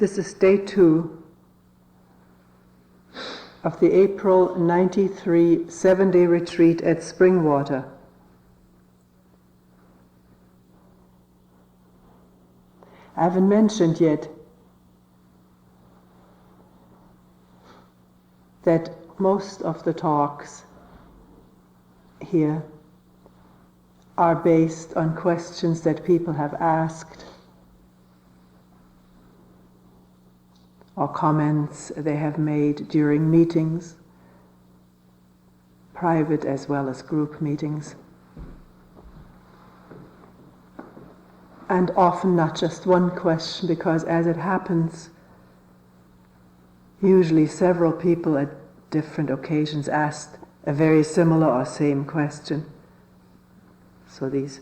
This is day 2 of the April 93 7-day retreat at Springwater. I haven't mentioned yet that most of the talks here are based on questions that people have asked or comments they have made during meetings, private as well as group meetings. And often not just one question, because as it happens, usually several people at different occasions asked a very similar or same question. So these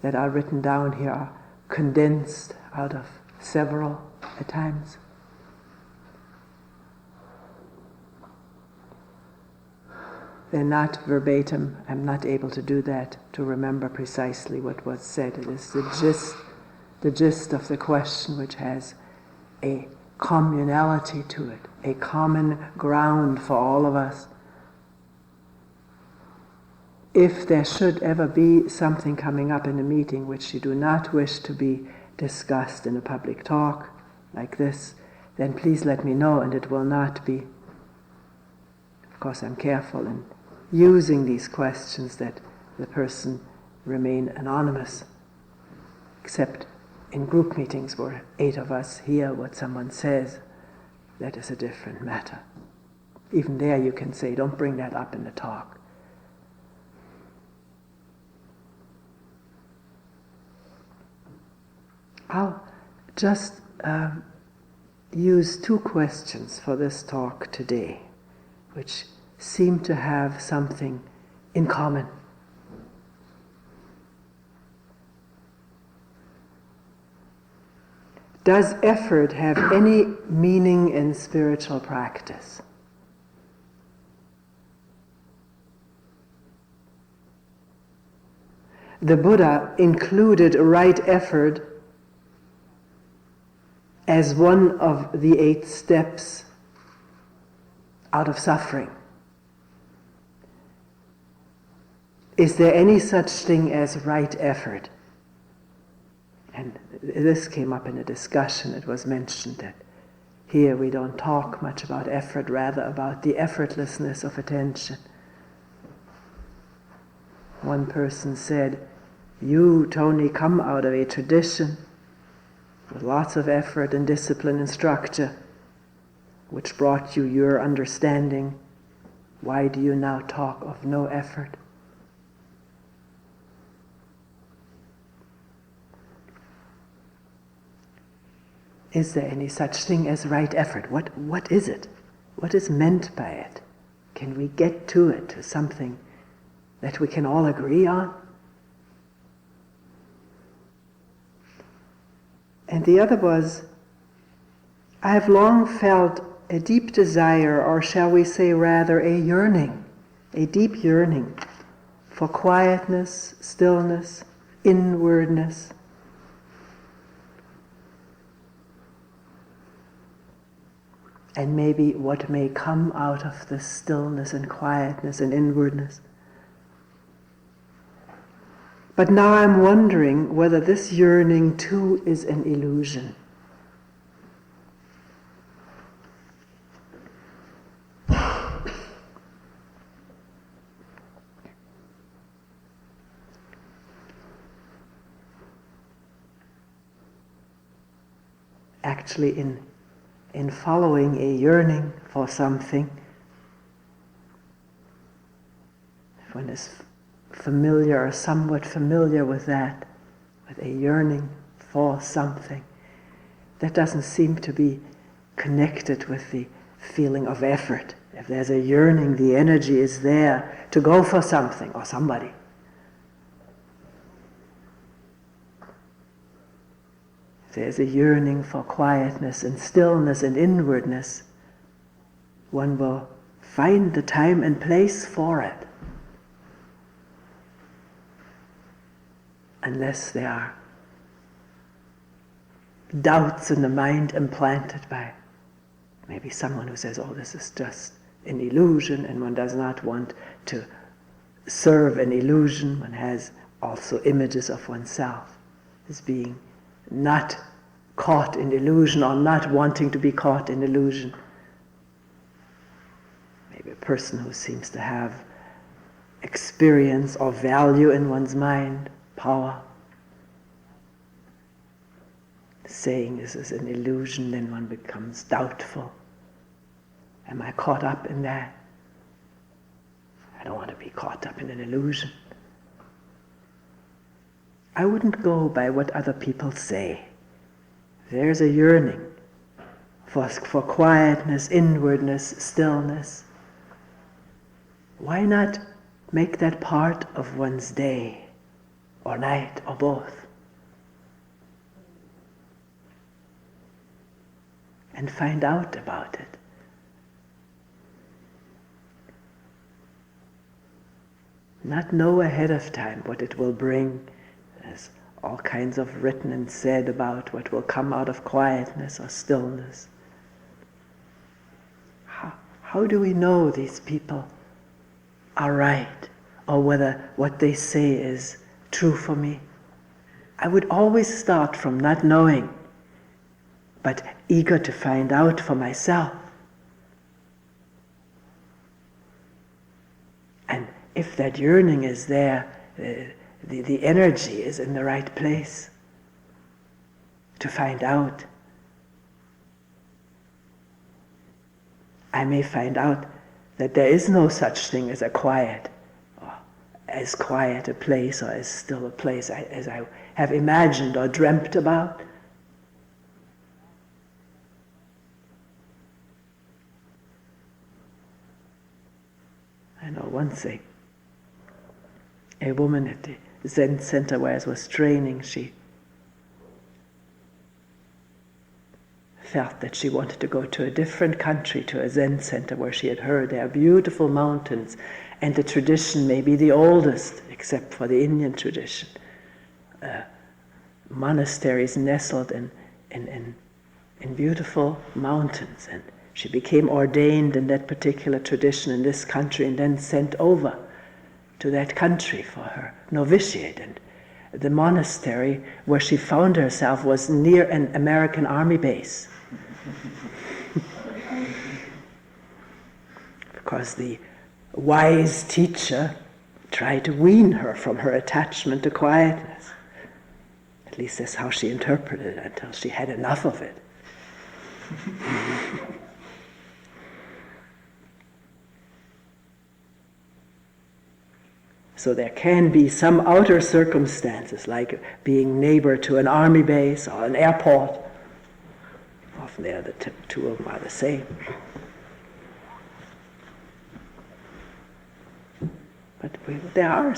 that are written down here are condensed out of several at times. They're not verbatim. I'm not able to do that, to remember precisely what was said. It is the gist of the question, which has a communality to it, a common ground for all of us. If there should ever be something coming up in a meeting which you do not wish to be discussed in a public talk like this, then please let me know, and it will not be. Of course, I'm careful in using these questions that the person remain anonymous, except in group meetings where 8 of us hear what someone says. That is a different matter. Even there you can say, don't bring that up in the talk. I'll just use 2 questions for this talk today, which seem to have something in common. Does effort have any meaning in spiritual practice? The Buddha included right effort as one of the 8 steps out of suffering. Is there any such thing as right effort? And this came up in a discussion. It was mentioned that here we don't talk much about effort, rather about the effortlessness of attention. One person said, "You, Toni, come out of a tradition with lots of effort and discipline and structure, which brought you your understanding. Why do you now talk of no effort?" Is there any such thing as right effort? What is it? What is meant by it? Can we get to it, to something that we can all agree on? And the other was, I have long felt a deep desire, or shall we say rather a yearning, a deep yearning for quietness, stillness, inwardness. And maybe what may come out of this stillness and quietness and inwardness. But now I'm wondering whether this yearning too is an illusion. Actually, in following a yearning for something, if one is familiar or somewhat familiar with that, with a yearning for something, that doesn't seem to be connected with the feeling of effort. If there's a yearning, the energy is there to go for something or somebody. There's a yearning for quietness and stillness and inwardness. One will find the time and place for it. Unless there are doubts in the mind implanted by maybe someone who says, oh, this is just an illusion, and one does not want to serve an illusion. One has also images of oneself as being not caught in illusion or not wanting to be caught in illusion. Maybe a person who seems to have experience or value in one's mind, power. Saying this is an illusion, then one becomes doubtful. Am I caught up in that? I don't want to be caught up in an illusion. I wouldn't go by what other people say. There's a yearning for quietness, inwardness, stillness. Why not make that part of one's day, or night, or both? And find out about it. Not know ahead of time what it will bring. There's all kinds of written and said about what will come out of quietness or stillness. How do we know these people are right, or whether what they say is true for me? I would always start from not knowing, but eager to find out for myself. And if that yearning is there, the energy is in the right place to find out. I may find out that there is no such thing as a quiet, or as quiet a place, or as still a place as I have imagined or dreamt about. I know once a woman at the Zen center where I was training, she felt that she wanted to go to a different country, to a Zen center where she had heard there are beautiful mountains, and the tradition may be the oldest, except for the Indian tradition. Monasteries nestled in beautiful mountains, and she became ordained in that particular tradition in this country, and then sent over to that country for her novitiate. And the monastery where she found herself was near an American army base. Because the wise teacher tried to wean her from her attachment to quietness. At least that's how she interpreted it, until she had enough of it. So there can be some outer circumstances, like being neighbor to an army base or an airport. Often the two of them are the same. But there are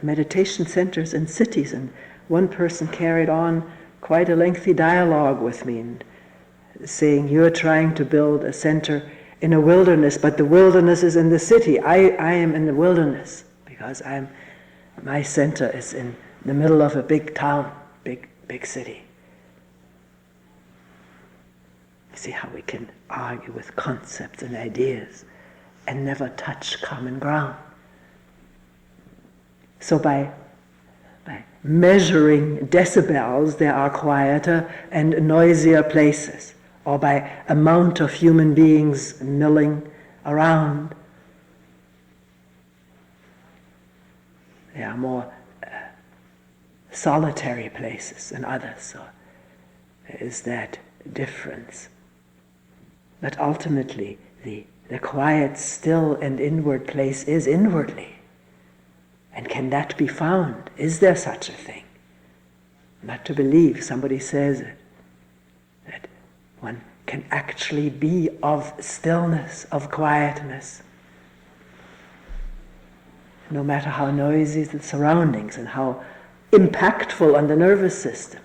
meditation centers in cities, and one person carried on quite a lengthy dialogue with me, and saying, you're trying to build a center in a wilderness, but the wilderness is in the city. I am in the wilderness, because my center is in the middle of a big town, big city. You see how we can argue with concepts and ideas and never touch common ground. So by measuring decibels, there are quieter and noisier places, or by amount of human beings milling around, there are more solitary places than others. So there is that difference. But ultimately, the quiet, still, and inward place is inwardly. And can that be found? Is there such a thing? Not to believe, somebody says it, that one can actually be of stillness, of quietness. No matter how noisy the surroundings and how impactful on the nervous system,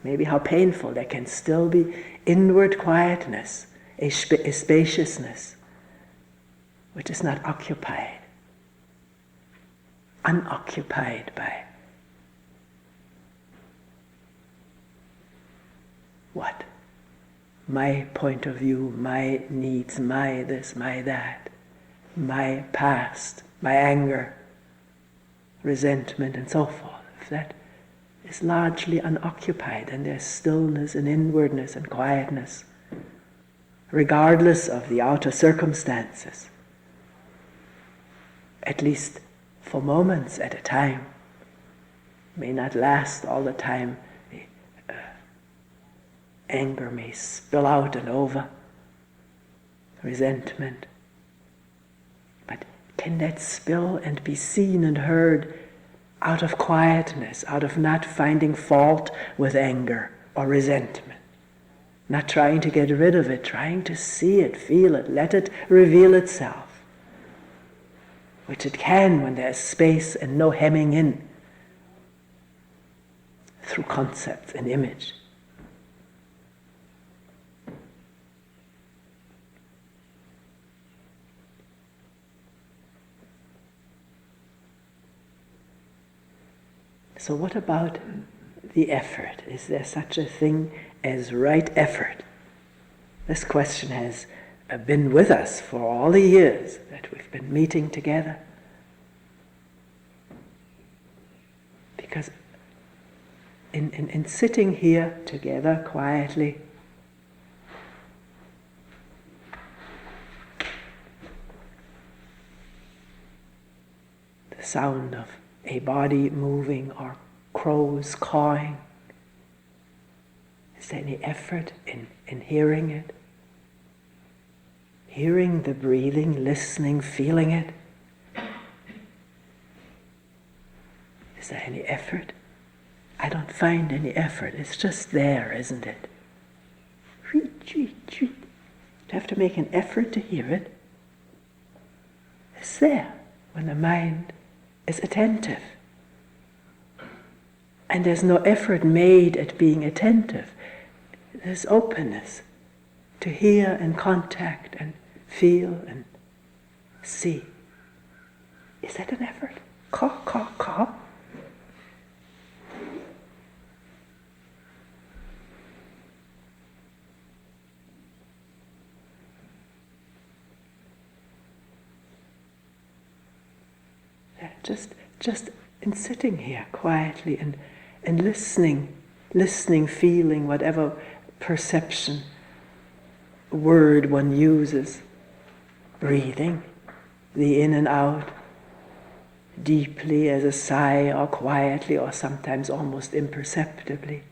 maybe how painful, there can still be inward quietness, a spaciousness which is not occupied, unoccupied by what? My point of view, my needs, my this, my that, my past, my anger, resentment, and so forth. If that is largely unoccupied and there's stillness and inwardness and quietness, regardless of the outer circumstances, at least for moments at a time, may not last all the time. Anger may spill out and over, resentment. But can that spill and be seen and heard out of quietness, out of not finding fault with anger or resentment, not trying to get rid of it, trying to see it, feel it, let it reveal itself, which it can when there's space and no hemming in through concepts and image. So what about the effort? Is there such a thing as right effort? This question has been with us for all the years that we've been meeting together. Because in sitting here together quietly, the sound of a body moving or crows cawing, is there any effort in hearing it? Hearing the breathing, listening, feeling it? Is there any effort? I don't find any effort. It's just there, isn't it? You have to make an effort to hear it. It's there when the mind is attentive. And there's no effort made at being attentive. There's openness to hear and contact and feel and see. Is that an effort? Caw. Just in sitting here quietly and listening, feeling whatever perception word one uses, breathing, the in and out, deeply as a sigh or quietly or sometimes almost imperceptibly.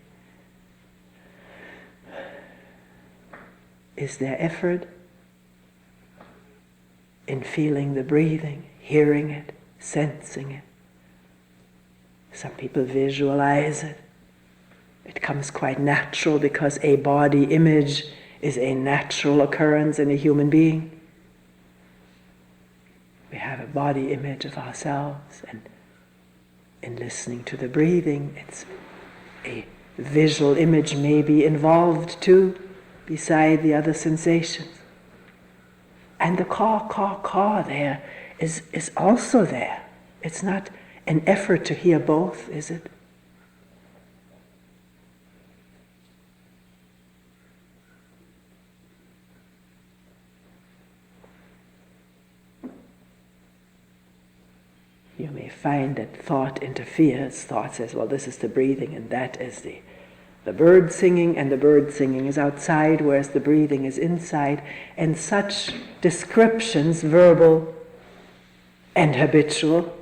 Is there effort in feeling the breathing, hearing it, sensing it? Some people visualize it. It comes quite natural because a body image is a natural occurrence in a human being. We have a body image of ourselves, and in listening to the breathing, it's a visual image may be involved too, beside the other sensations. And the caw there is also there. It's not an effort to hear both, is it? You may find that thought interferes. Thought says, well, this is the breathing and that is the bird singing, and the bird singing is outside, whereas the breathing is inside. And such descriptions, verbal and habitual,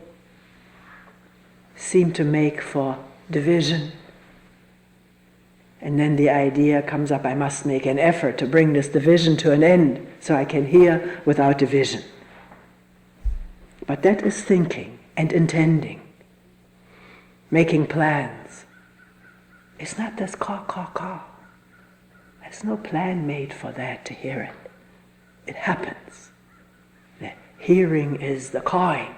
seem to make for division. And then the idea comes up, I must make an effort to bring this division to an end so I can hear without division. But that is thinking and intending, making plans. It's not this caw. There's no plan made for that to hear it. It happens. The hearing is the cawing.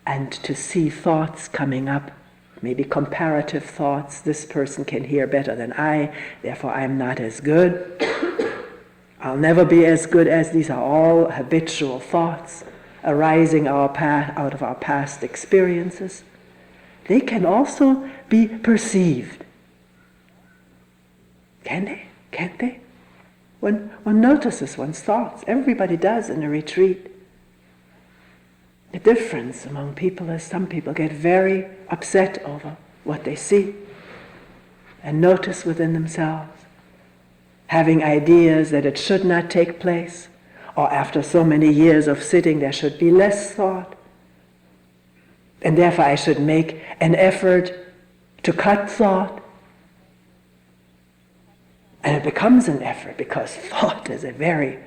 And to see thoughts coming up, maybe comparative thoughts, this person can hear better than I, therefore I'm not as good. I'll never be as good as these are all habitual thoughts, arising out of our past experiences, they can also be perceived. Can they? Can't they? One notices one's thoughts. Everybody does in a retreat. The difference among people is some people get very upset over what they see and notice within themselves, having ideas that it should not take place, or after so many years of sitting there should be less thought, and therefore I should make an effort to cut thought. And it becomes an effort because thought is a very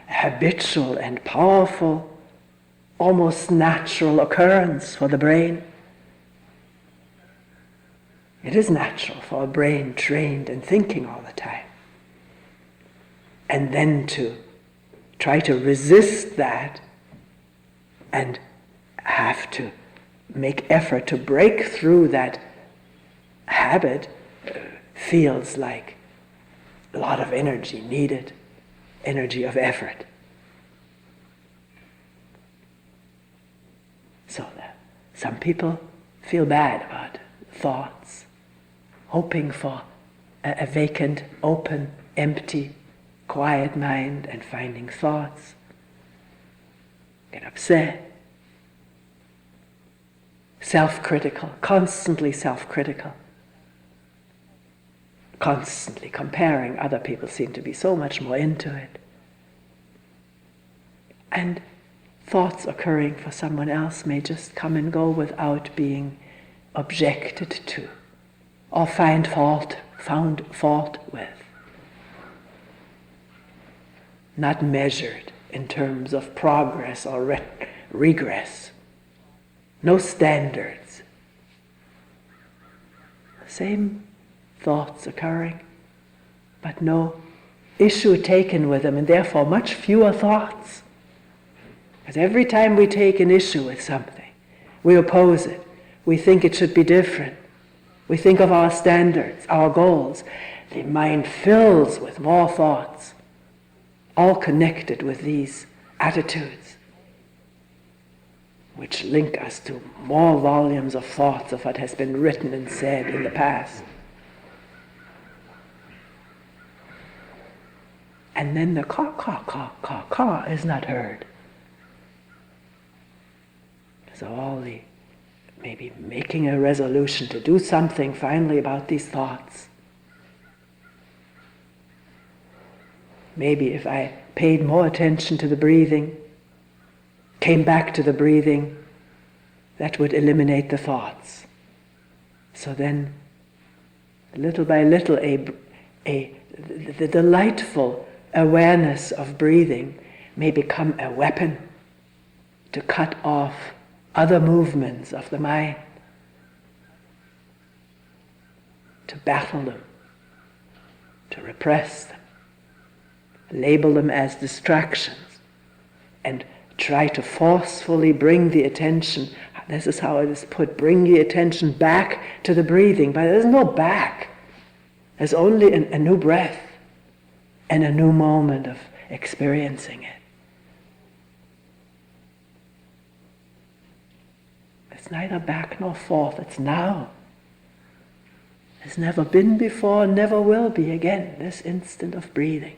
habitual and powerful, almost natural occurrence for the brain. It is natural for a brain trained in thinking all the time. And then to try to resist that and have to make effort to break through that habit feels like a lot of energy needed, energy of effort. So that some people feel bad about thoughts, hoping for a vacant, open, empty, quiet mind and finding thoughts, get upset, self-critical, constantly self-critical, constantly comparing. Other people seem to be so much more into it. And thoughts occurring for someone else may just come and go without being objected to or found fault with. Not measured in terms of progress or regress. No standards. Same thoughts occurring, but no issue taken with them, and therefore much fewer thoughts. Because every time we take an issue with something, we oppose it, we think it should be different, we think of our standards, our goals, the mind fills with more thoughts, all connected with these attitudes, which link us to more volumes of thoughts of what has been written and said in the past. And then the caw is not heard. So all the maybe making a resolution to do something finally about these thoughts. Maybe if I paid more attention to the breathing, came back to the breathing, that would eliminate the thoughts. So then, little by little, the delightful awareness of breathing may become a weapon to cut off other movements of the mind, to battle them, to repress them, label them as distractions, and try to forcefully bring the attention, this is how it is put, bring the attention back to the breathing. But there's no back. There's only a new breath and a new moment of experiencing it. It's neither back nor forth, it's now. It's never been before, never will be again, this instant of breathing,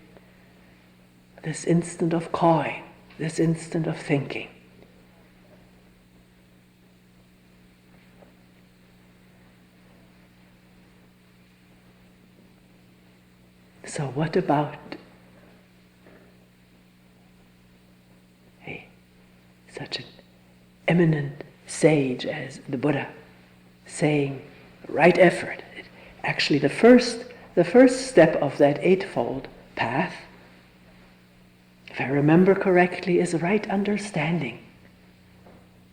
this instant of cawing, this instant of thinking. So what about such an eminent sage as the Buddha saying, right effort? Actually, the first step of that eightfold path, if I remember correctly, is right understanding.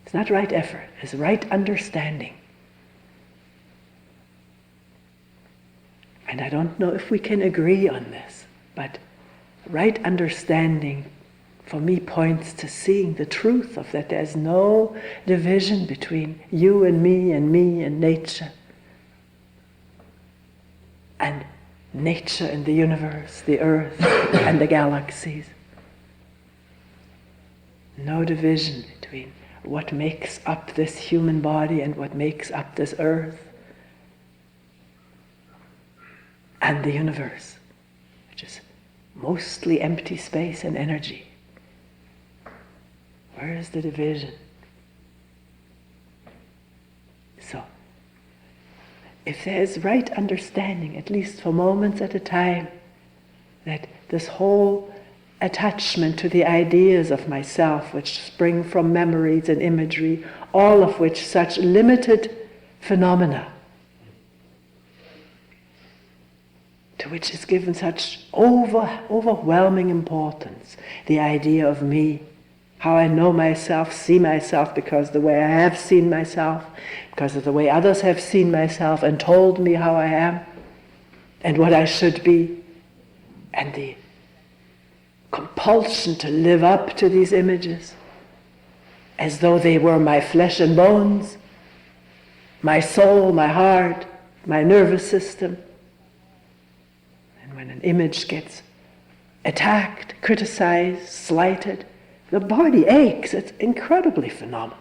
It's not right effort, it's right understanding. And I don't know if we can agree on this, but right understanding for me points to seeing the truth of that there's no division between you and me and nature. And nature and the universe, the earth and the galaxies. No division between what makes up this human body and what makes up this earth and the universe, which is mostly empty space and energy. Where is the division? So, if there is right understanding, at least for moments at a time, that this whole attachment to the ideas of myself, which spring from memories and imagery, all of which such limited phenomena, to which is given such overwhelming importance, the idea of me, how I know myself, see myself, because the way I have seen myself, because of the way others have seen myself and told me how I am and what I should be, and the compulsion to live up to these images as though they were my flesh and bones, my soul, my heart, my nervous system. And when an image gets attacked, criticized, slighted, the body aches. It's incredibly phenomenal.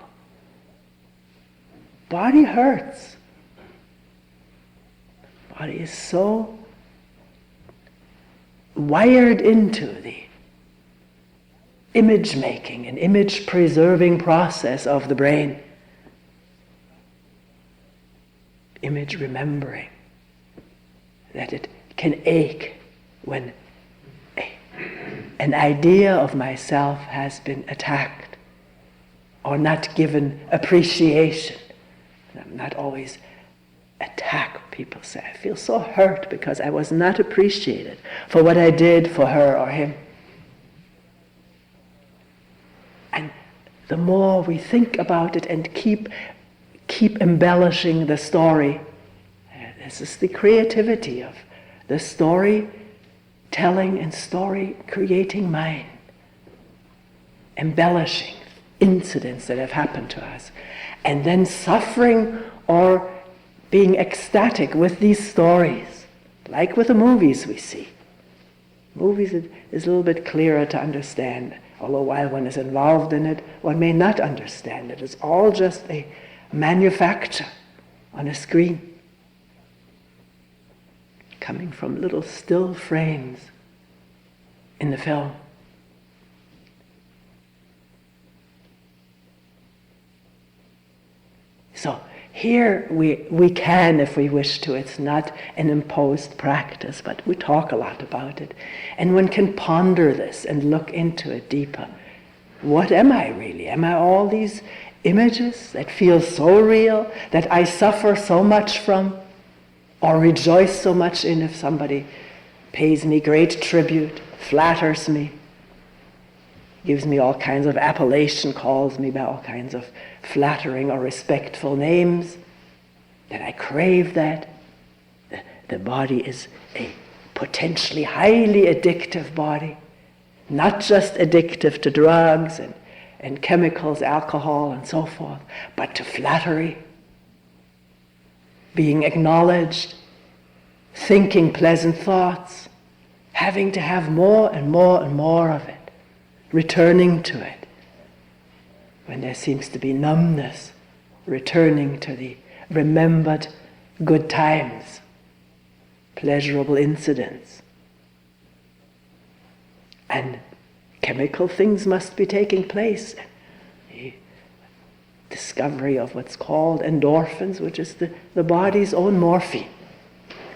Body hurts. Body is so wired into the image making and image preserving process of the brain. Image remembering, that it can ache when an idea of myself has been attacked or not given appreciation. And I'm not always attack, people say. I feel so hurt because I was not appreciated for what I did for her or him. And the more we think about it and keep embellishing the story, this is the creativity of the story telling and story creating mind, embellishing incidents that have happened to us, and then suffering or being ecstatic with these stories, like with the movies we see. Movies is a little bit clearer to understand, although while one is involved in it, one may not understand it. It's all just a manufacture on a screen, coming from little still frames in the film. So here we can, if we wish to, it's not an imposed practice, but we talk a lot about it. And one can ponder this and look into it deeper. What am I really? Am I all these images that feel so real, that I suffer so much from, or rejoice so much in if somebody pays me great tribute, flatters me, gives me all kinds of appellation, calls me by all kinds of flattering or respectful names, that I crave that? The body is a potentially highly addictive body, not just addictive to drugs and chemicals, alcohol and so forth, but to flattery, being acknowledged, thinking pleasant thoughts, having to have more and more and more of it, returning to it. When there seems to be numbness, returning to the remembered good times, pleasurable incidents. And chemical things must be taking place. The discovery of what's called endorphins, which is the body's own morphine,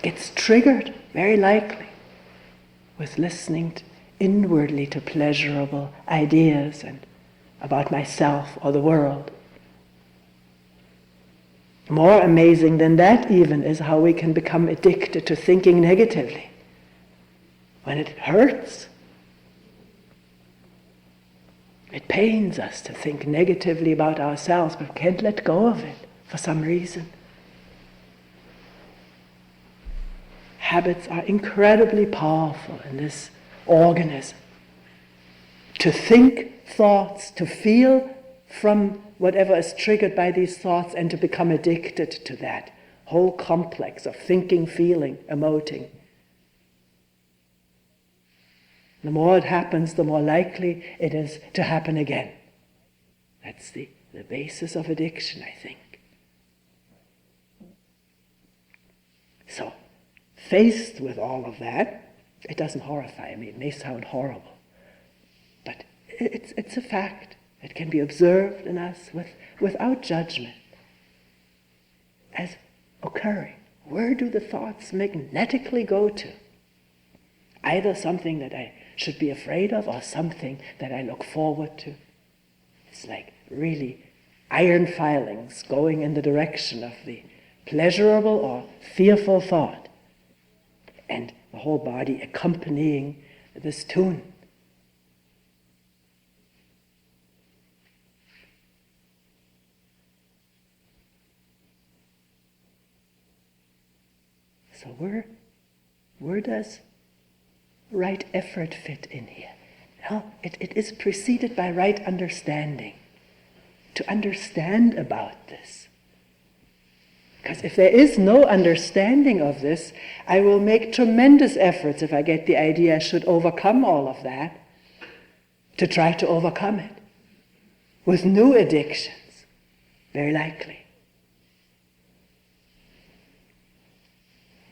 gets triggered, very likely, with listening inwardly to pleasurable ideas and about myself or the world. More amazing than that even is how we can become addicted to thinking negatively. When it hurts, it pains us to think negatively about ourselves, but we can't let go of it for some reason. Habits are incredibly powerful in this organism. To think thoughts, to feel from whatever is triggered by these thoughts, and to become addicted to that whole complex of thinking, feeling, emoting. The more it happens, the more likely it is to happen again. That's the basis of addiction, I think. So, faced with all of that, it doesn't horrify me. It may sound horrible, but it's a fact. It can be observed in us without judgment as occurring. Where do the thoughts magnetically go to? Either something that I should be afraid of or something that I look forward to. It's like really iron filings going in the direction of the pleasurable or fearful thought, and the whole body accompanying this tune. So where does right effort fit in here? Well, it is preceded by right understanding. To understand about this. Because if there is no understanding of this, I will make tremendous efforts if I get the idea I should overcome all of that, to try to overcome it. With new addictions, very likely.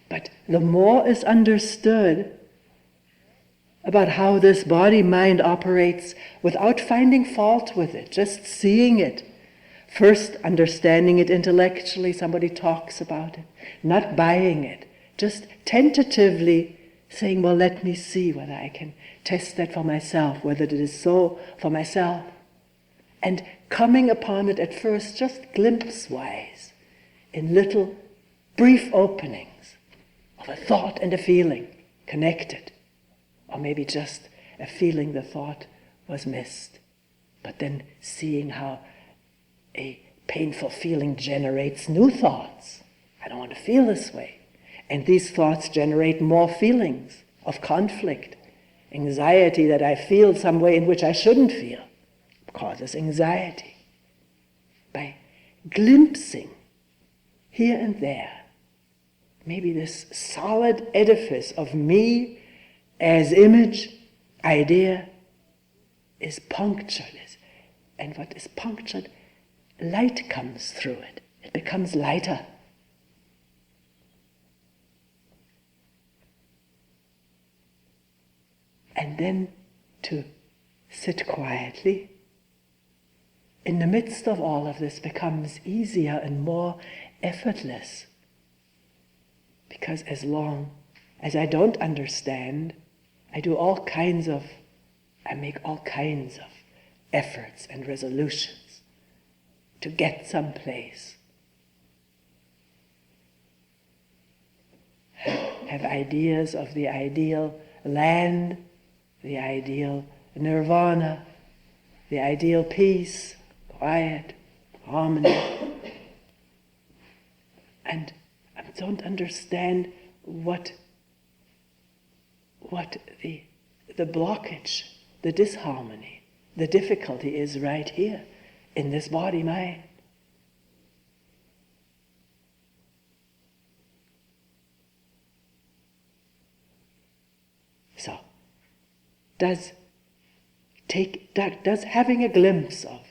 But the more is understood about how this body-mind operates without finding fault with it, just seeing it. First, understanding it intellectually, somebody talks about it, not buying it, just tentatively saying, well, let me see whether I can test that for myself, whether it is so for myself. And coming upon it at first just glimpse-wise, in little brief openings of a thought and a feeling connected. Or maybe just a feeling the thought was missed. But then seeing how a painful feeling generates new thoughts. I don't want to feel this way. And these thoughts generate more feelings of conflict, anxiety that I feel some way in which I shouldn't feel. Causes anxiety. By glimpsing here and there, maybe this solid edifice of me as image, idea, is punctured. And what is punctured, light comes through it. It becomes lighter. And then to sit quietly in the midst of all of this becomes easier and more effortless. Because as long as I don't understand, I make all kinds of efforts and resolutions to get someplace. Have ideas of the ideal land, the ideal nirvana, the ideal peace, quiet, harmony. And I don't understand what the blockage, the disharmony, the difficulty is right here in this body-mind. So, does having a glimpse of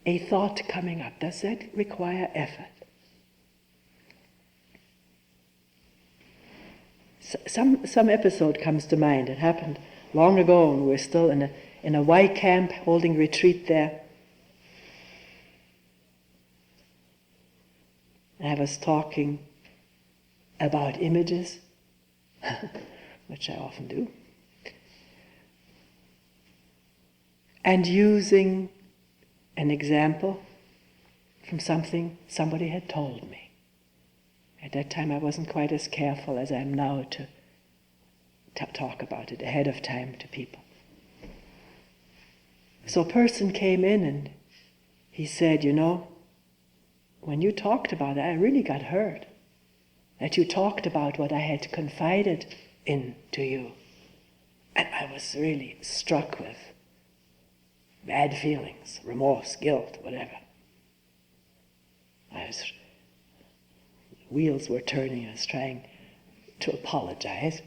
a thought coming up, does that require effort? Some episode comes to mind. It happened long ago, and we were still in a Y camp holding retreat there. And I was talking about images, which I often do, and using an example from something somebody had told me. At that time I wasn't quite as careful as I am now to talk about it ahead of time to people. So a person came in and he said, when you talked about it, I really got hurt. That you talked about what I had confided in to you. And I was really struck with bad feelings, remorse, guilt, whatever. Wheels were turning. I was trying to apologize.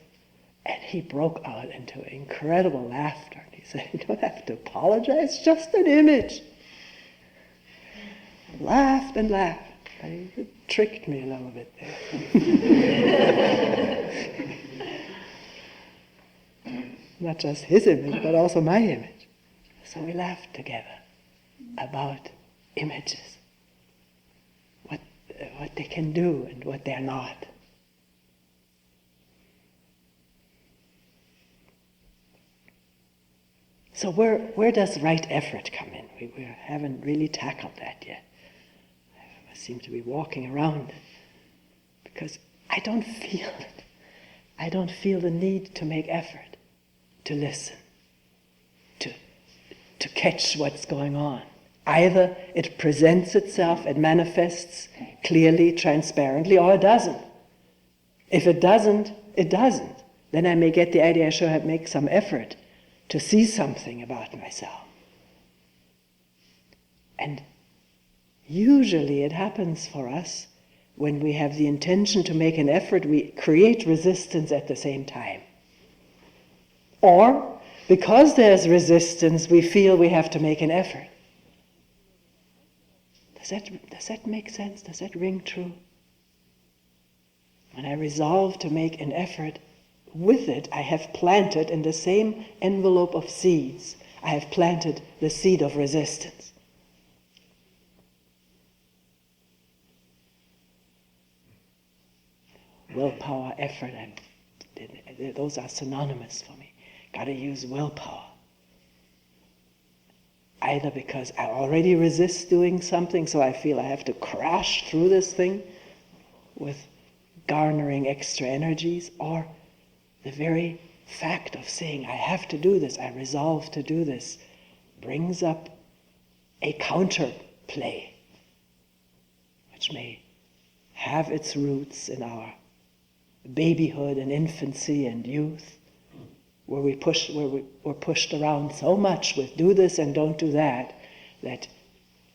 And he broke out into incredible laughter. And he said, you don't have to apologize, it's just an image. Laughed and laughed. It tricked me a little bit there. Not just his image, but also my image. So we laughed together about images, what they can do and what they're not. So where does right effort come in? We haven't really tackled that yet. I seem to be walking around it because I don't feel it. I don't feel the need to make effort, to listen, to catch what's going on. Either it presents itself, it manifests clearly, transparently, or it doesn't. If it doesn't, it doesn't. Then I may get the idea I should make some effort to see something about myself. And usually it happens for us when we have the intention to make an effort, we create resistance at the same time. Or, because there's resistance, we feel we have to make an effort. Does that make sense? Does that ring true? When I resolve to make an effort, with it I have planted in the same envelope of seeds, I have planted the seed of resistance. Willpower, effort, those are synonymous for me. Got to use willpower. Either because I already resist doing something, so I feel I have to crash through this thing with garnering extra energies, or the very fact of saying, I have to do this, I resolve to do this, brings up a counterplay, which may have its roots in our babyhood and infancy and youth, where we're pushed around so much with do this and don't do that, that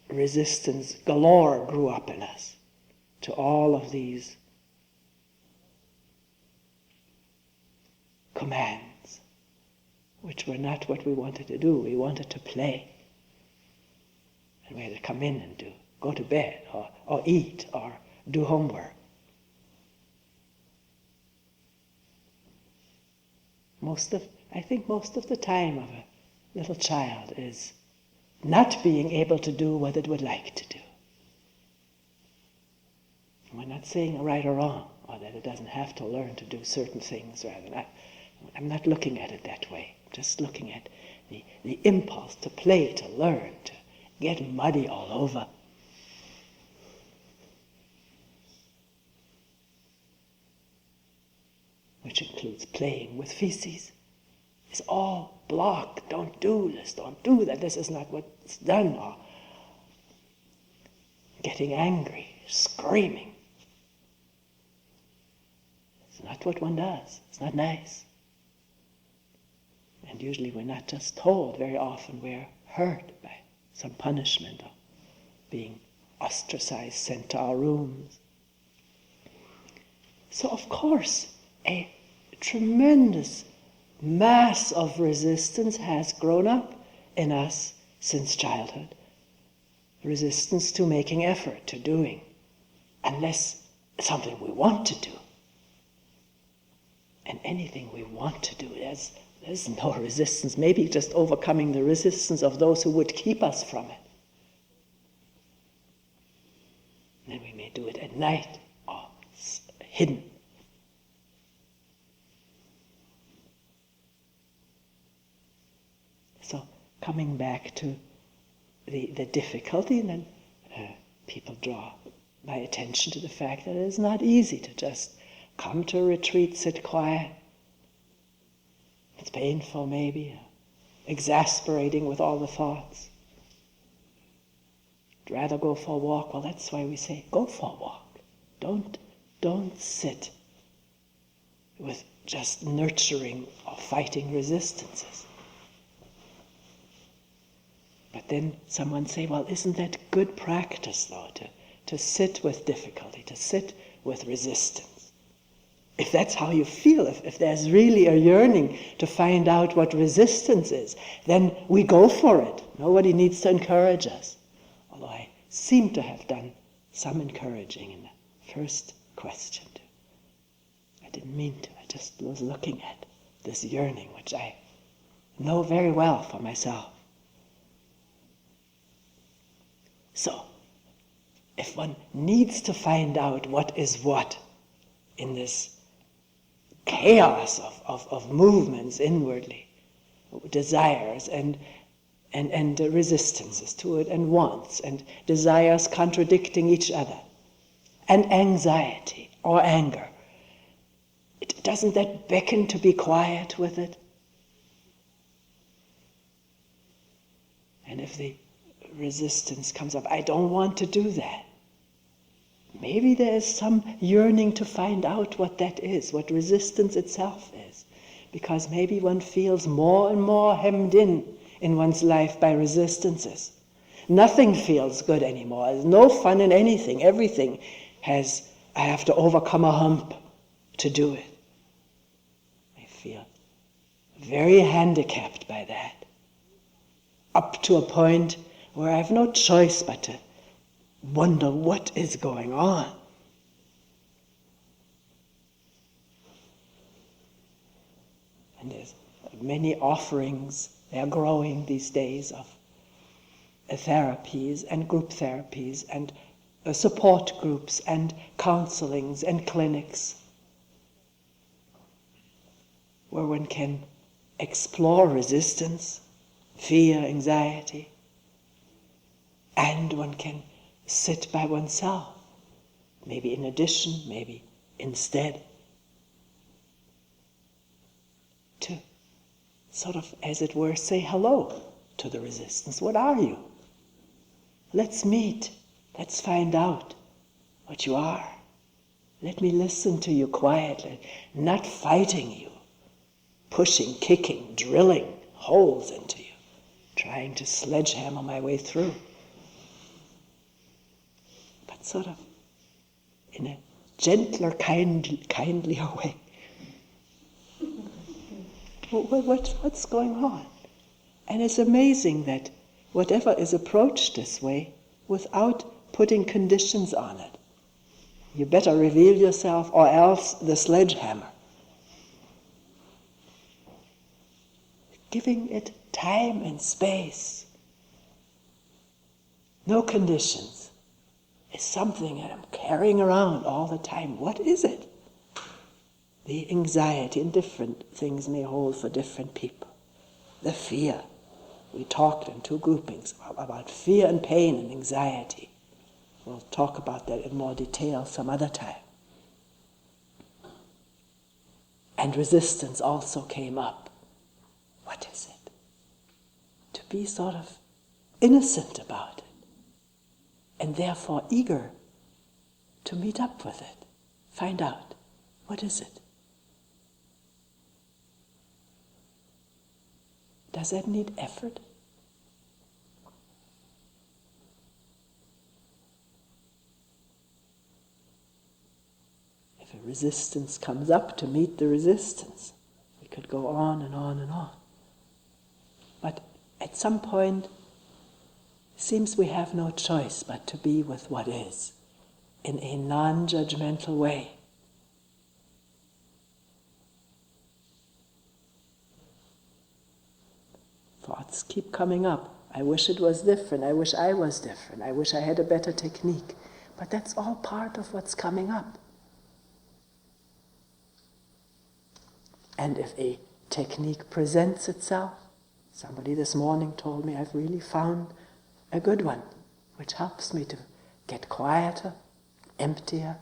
resistance galore grew up in us to all of these commands, which were not what we wanted to do. We wanted to play. And we had to come in and go to bed, or eat, or do homework. I think most of the time of a little child is not being able to do what it would like to do. And we're not saying right or wrong, or that it doesn't have to learn to do certain things. I'm not looking at it that way. I'm just looking at the impulse to play, to learn, to get muddy all over. Which includes playing with feces, is all blocked. Don't do this, don't do that, this is not what's done. Or getting angry, screaming. It's not what one does, it's not nice. And usually we're not just told, very often we're hurt by some punishment, or being ostracized, sent to our rooms. So of course, a tremendous mass of resistance has grown up in us since childhood. Resistance to making effort, to doing, unless it's something we want to do. And anything we want to do, there's no resistance, maybe just overcoming the resistance of those who would keep us from it. And then we may do it at night, or hidden. So coming back to the difficulty, and then people draw my attention to the fact that it is not easy to just come to a retreat, sit quiet. It's painful maybe, exasperating with all the thoughts. I'd rather go for a walk. Well, that's why we say, go for a walk. Don't sit with just nurturing or fighting resistances. But then someone say, well, isn't that good practice, though, to sit with difficulty, to sit with resistance? If that's how you feel, if there's really a yearning to find out what resistance is, then we go for it. Nobody needs to encourage us. Although I seem to have done some encouraging in the first question. I didn't mean to, I just was looking at this yearning, which I know very well for myself. So, if one needs to find out what is what in this chaos of movements inwardly, desires and resistances to it, and wants and desires contradicting each other, and anxiety or anger, doesn't that beckon to be quiet with it? And if the resistance comes up, I don't want to do that. Maybe there is some yearning to find out what that is, what resistance itself is. Because maybe one feels more and more hemmed in one's life by resistances. Nothing feels good anymore. There's no fun in anything. Everything has, I have to overcome a hump to do it. I feel very handicapped by that. Up to a point where I have no choice but to wonder what is going on. And there's many offerings, they are growing these days, of therapies and group therapies and support groups and counselings and clinics where one can explore resistance, fear, anxiety, and one can sit by oneself, maybe in addition, maybe instead, to sort of, as it were, say hello to the resistance. What are you? Let's meet. Let's find out what you are. Let me listen to you quietly, not fighting you, pushing, kicking, drilling holes into you, trying to sledgehammer my way through. But sort of in a gentler, kindlier way. What's going on? And it's amazing that whatever is approached this way, without putting conditions on it, you better reveal yourself or else the sledgehammer. Giving it time and space, no conditions, is something that I'm carrying around all the time. What is it? The anxiety, and different things may hold for different people. The fear. We talked in two groupings about fear and pain and anxiety. We'll talk about that in more detail some other time. And resistance also came up. What is it? To be sort of innocent about it, and therefore eager to meet up with it, find out, what is it? Does that need effort? If a resistance comes up, to meet the resistance, we could go on and on and on. But at some point, it seems we have no choice but to be with what is, in a non-judgmental way. Thoughts keep coming up. I wish it was different. I wish I was different. I wish I had a better technique. But that's all part of what's coming up. And if a technique presents itself, somebody this morning told me, I've really found a good one, which helps me to get quieter, emptier,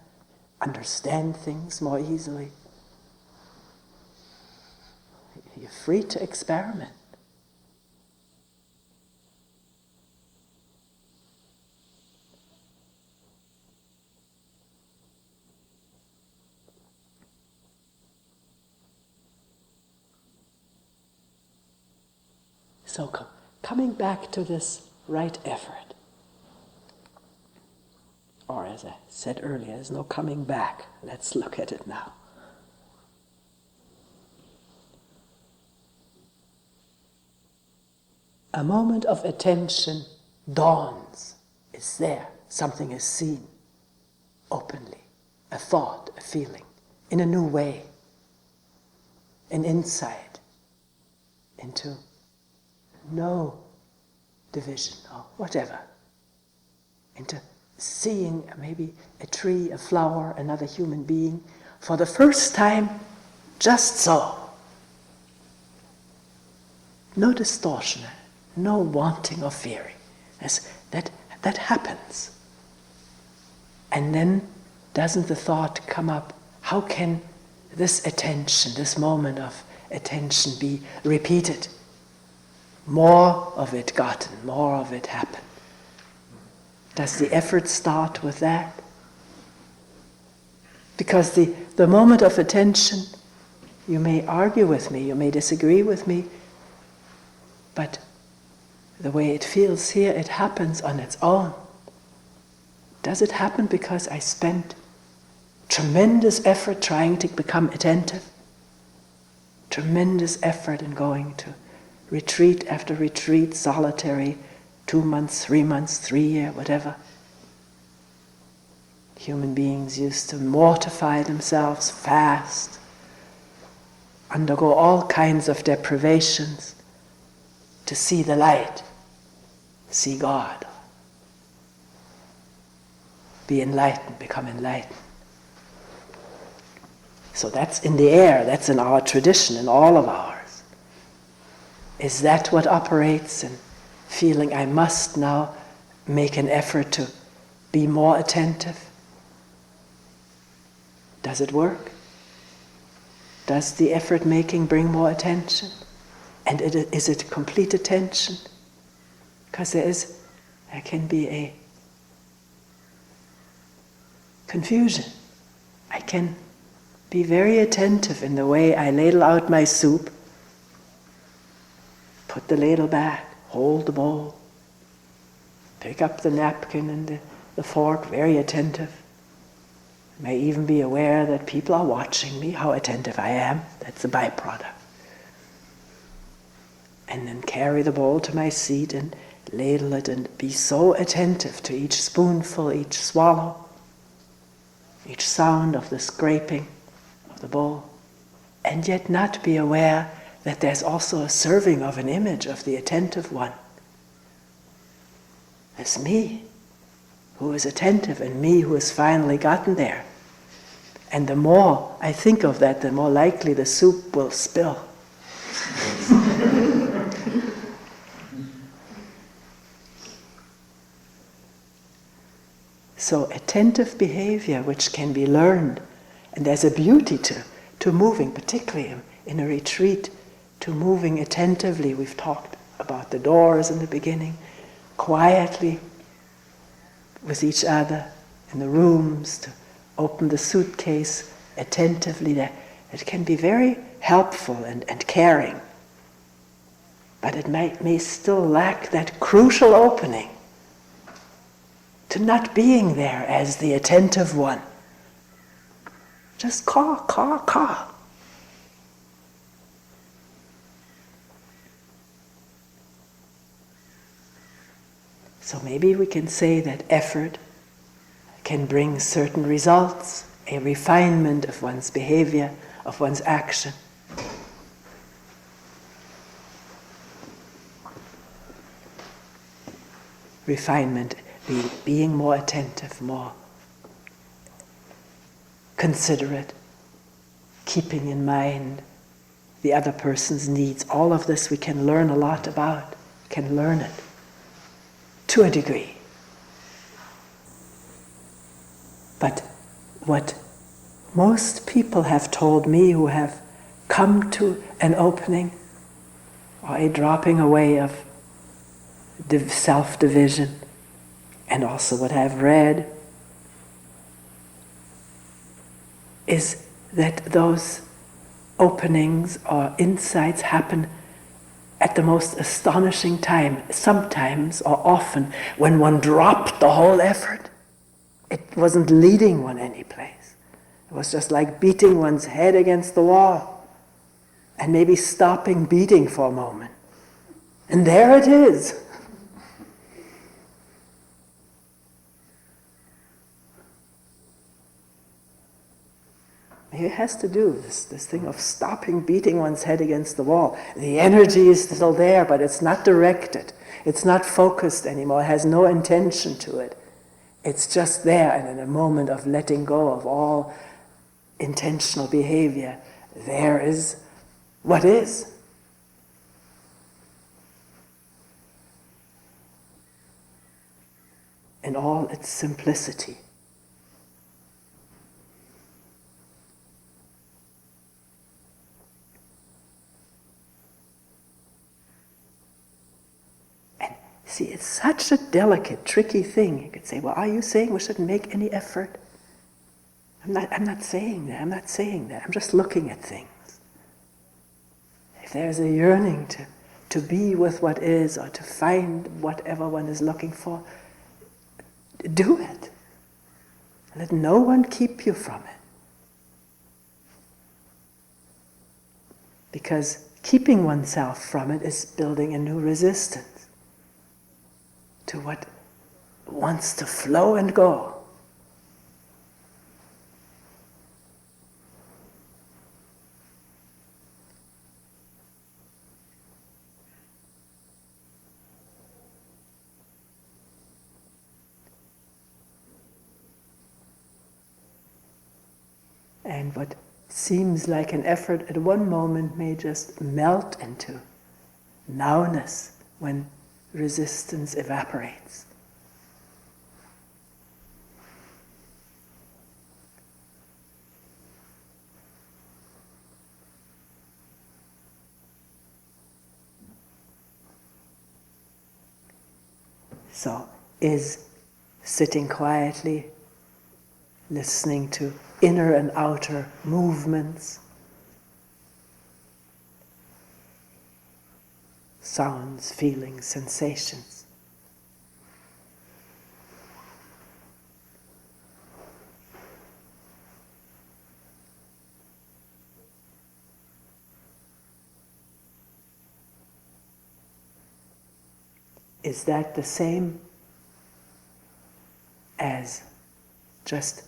understand things more easily. You're free to experiment. So coming back to this right effort, or as I said earlier, there's no coming back. Let's look at it now. A moment of attention dawns, is there. Something is seen openly, a thought, a feeling, in a new way, an insight into no division or whatever, into seeing maybe a tree, a flower, another human being for the first time, just so. No distortion, no wanting or fearing. That happens. And then doesn't the thought come up, how can this attention, this moment of attention be repeated? More of it gotten, more of it happen. Does the effort start with that? Because the moment of attention, you may argue with me, you may disagree with me, but the way it feels here, it happens on its own. Does it happen because I spent tremendous effort trying to become attentive? Tremendous effort in going to retreat after retreat, solitary, 2 months, 3 months, 3 years, whatever. Human beings used to mortify themselves, fast, undergo all kinds of deprivations to see the light, see God, be enlightened, become enlightened. So that's in the air, that's in our tradition, in all of ours. Is that what operates in feeling I must now make an effort to be more attentive? Does it work? Does the effort making bring more attention? And is it complete attention? Because there can be a confusion. I can be very attentive in the way I ladle out my soup, put the ladle back, hold the bowl, pick up the napkin and the fork, very attentive. I may even be aware that people are watching me, how attentive I am. That's a byproduct. And then carry the bowl to my seat and ladle it and be so attentive to each spoonful, each swallow, each sound of the scraping of the bowl, and yet not be aware that there's also a serving of an image of the attentive one. It's me who is attentive and me who has finally gotten there. And the more I think of that, the more likely the soup will spill. So attentive behavior, which can be learned, and there's a beauty to moving, particularly in a retreat, to moving attentively. We've talked about the doors in the beginning, quietly with each other in the rooms, to open the suitcase attentively. That it can be very helpful and caring, but it may still lack that crucial opening to not being there as the attentive one. Just caw. So maybe we can say that effort can bring certain results, a refinement of one's behavior, of one's action. Refinement, being more attentive, more considerate, keeping in mind the other person's needs. All of this we can learn a lot about, can learn it to a degree. But what most people have told me who have come to an opening or a dropping away of self-division, and also what I've read, is that those openings or insights happen at the most astonishing time, sometimes or often when one dropped the whole effort. It wasn't leading one anyplace. It was just like beating one's head against the wall and maybe stopping beating for a moment. And there it is. it has to do this thing of stopping beating one's head against the wall. The energy is still there, but it's not directed. It's not focused anymore. It has no intention to it. It's just there, and in a moment of letting go of all intentional behavior, there is what is. In all its simplicity. And see, it's such a delicate, tricky thing. You could say, well, are you saying we shouldn't make any effort? I'm not saying that. I'm not saying that. I'm just looking at things. If there's a yearning to be with what is, or to find whatever one is looking for, do it. Let no one keep you from it. Because keeping oneself from it is building a new resistance to what wants to flow and go. And what seems like an effort at one moment may just melt into nowness when resistance evaporates. So, is sitting quietly, listening to inner and outer movements, sounds, feelings, sensations. Is that the same as just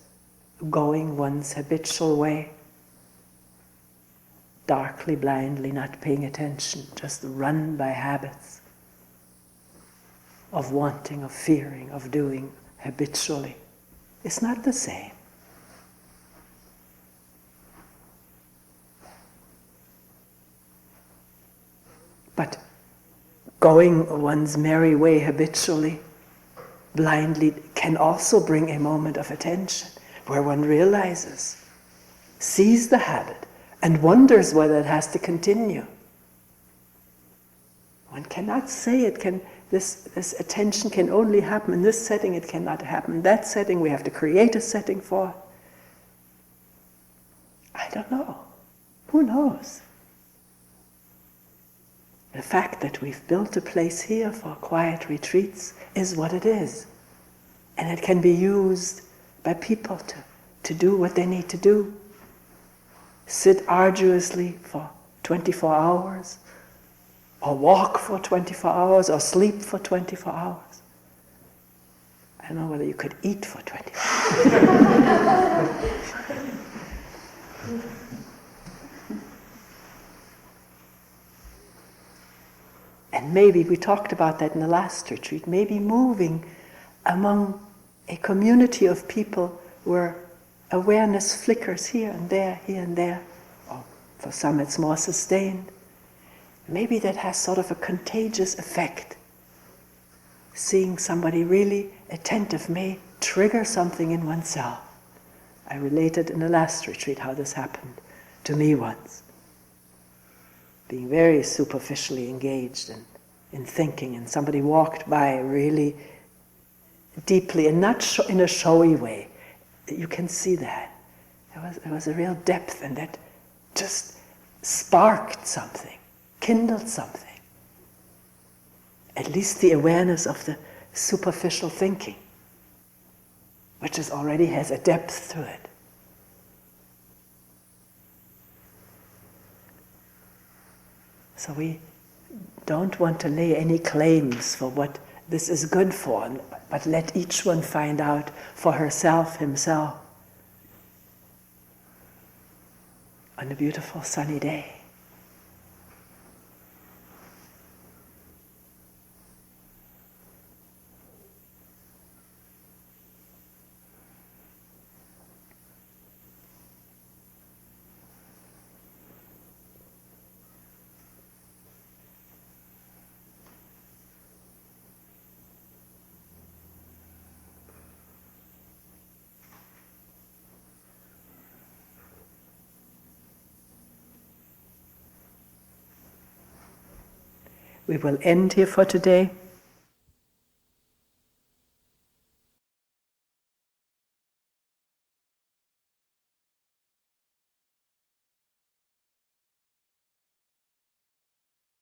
going one's habitual way, darkly, blindly, not paying attention, just run by habits of wanting, of fearing, of doing habitually? It's not the same. But going one's merry way habitually, blindly, can also bring a moment of attention where one realizes, sees the habit, and wonders whether it has to continue. One cannot say it can. This attention can only happen in this setting. It cannot happen in that setting. We have to create a setting for it. I don't know. Who knows? The fact that we've built a place here for quiet retreats is what it is. And it can be used by people to do what they need to do. Sit arduously for 24 hours, or walk for 24 hours, or sleep for 24 hours. I don't know whether you could eat for 24 hours. And maybe, we talked about that in the last retreat, maybe moving among a community of people where awareness flickers here and there, or for some it's more sustained. Maybe that has sort of a contagious effect. Seeing somebody really attentive may trigger something in oneself. I related in the last retreat how this happened to me once. Being very superficially engaged in thinking, and somebody walked by really deeply, and not in a showy way. You can see that. There was a real depth, and that just sparked something, kindled something. At least the awareness of the superficial thinking, which already has a depth to it. So we don't want to lay any claims for what this is good for, but let each one find out for herself, himself. on a beautiful sunny day. We will end here for today.